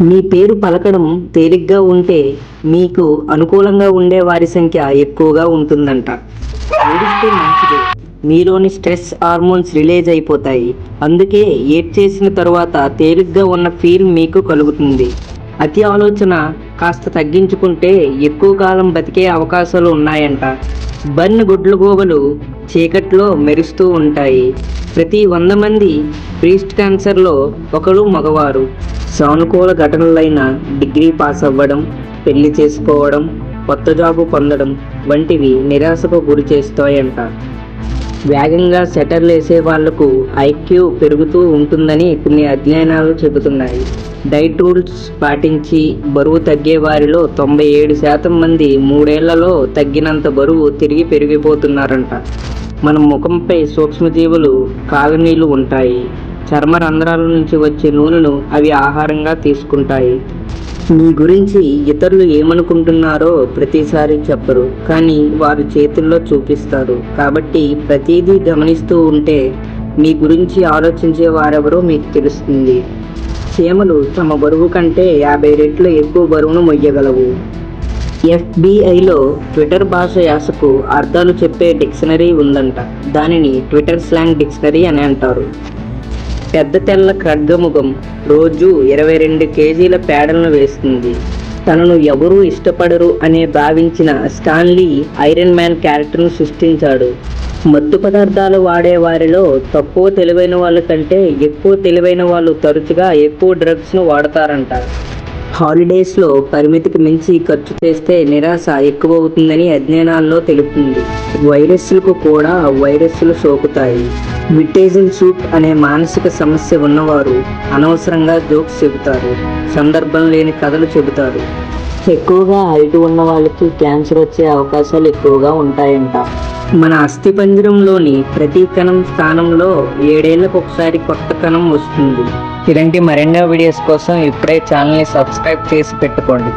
మీ పేరు పలకడం తేలిగ్గా ఉంటే మీకు అనుకూలంగా ఉండే వారి సంఖ్య ఎక్కువగా ఉంటుందంట. ఏడిస్తే మంచిది. మీలోని స్ట్రెస్ హార్మోన్స్ రిలీజ్ అయిపోతాయి. అందుకే ఏడ్ చేసిన తరువాత తేలిగ్గా ఉన్న ఫీల్ మీకు కలుగుతుంది. అతి ఆలోచన కాస్త తగ్గించుకుంటే ఎక్కువ కాలం బతికే అవకాశాలు ఉన్నాయంట. బర్న్ గుడ్లగూబలు చీకట్లో మెరుస్తూ ఉంటాయి. ప్రతి 100 మంది బ్రెస్ట్ క్యాన్సర్లో ఒకరు మగవారు. సానుకూల ఘటనలైన డిగ్రీ పాస్ అవ్వడం, పెళ్లి చేసుకోవడం, కొత్త జాబు పొందడం వంటివి నిరాశకు గురి చేస్తాయంట. వేగంగా సెటర్లు వేసే వాళ్లకు ఐక్యూ పెరుగుతూ ఉంటుందని కొన్ని అధ్యయనాలు చెబుతున్నాయి. డైట్ రూల్స్ పాటించి బరువు తగ్గే వారిలో 97% మంది 3 ఏళ్లలో తగ్గినంత బరువు తిరిగి పెరిగిపోతున్నారంట. మన ముఖంపై సూక్ష్మజీవులు కాలనీలు ఉంటాయి. చర్మ రంధ్రాల నుంచి వచ్చే నూనెను అవి ఆహారంగా తీసుకుంటాయి. మీ గురించి ఇతరులు ఏమనుకుంటున్నారో ప్రతిసారి చెప్పరు, కానీ వారు చేతుల్లో చూపిస్తారు. కాబట్టి ప్రతిదీ గమనిస్తూ ఉంటే మీ గురించి ఆలోచించే వారెవరో మీకు తెలుస్తుంది. చీమలు తమ బరువు కంటే 50 రెట్లు ఎక్కువ బరువును మొయ్యగలవు. FBIలో ట్విట్టర్ భాష యాసకు అర్థాలు చెప్పే డిక్షనరీ ఉందంట. దానిని ట్విట్టర్ స్లాంగ్ డిక్షనరీ అని అంటారు. పెద్ద తెల్ల ఖడ్గముఖం రోజు 22 కేజీల పేడలను వేస్తుంది. తనను ఎవరూ ఇష్టపడరు అనే భావించిన స్టాన్లీ ఐరన్ మ్యాన్ క్యారెక్టర్ను సృష్టించాడు. మత్తు పదార్థాలు వాడే వారిలో తక్కువ తెలివైన వాళ్ళ కంటే ఎక్కువ తెలివైన వాళ్ళు తరచుగా ఎక్కువ డ్రగ్స్ను వాడతారంట. హాలిడేస్లో పరిమితికి మించి ఖర్చు చేస్తే నిరాశ ఎక్కువ అవుతుందని అధ్యయనాల్లో తెలుపుతుంది. వైరస్లకు కూడా వైరస్లు సోకుతాయి. విటేజిన్ సూట్ అనే మానసిక సమస్య ఉన్నవారు అనవసరంగా జోక్స్ చెబుతారు, సందర్భం లేని కథలు చెబుతారు. ఎక్కువగా హైట్ ఉన్న వాళ్ళకి క్యాన్సర్ వచ్చే అవకాశాలు ఎక్కువగా ఉంటాయంట. మన అస్థిపంజరంలోని ప్రతి కణం స్థానంలో 7 ఏళ్లకు ఒకసారి కొత్త కణం వస్తుంది. ఇలాంటి మరెన్నో వీడియోస్ కోసం ఇప్పుడే ఛానల్ని సబ్స్క్రైబ్ చేసి పెట్టుకోండి.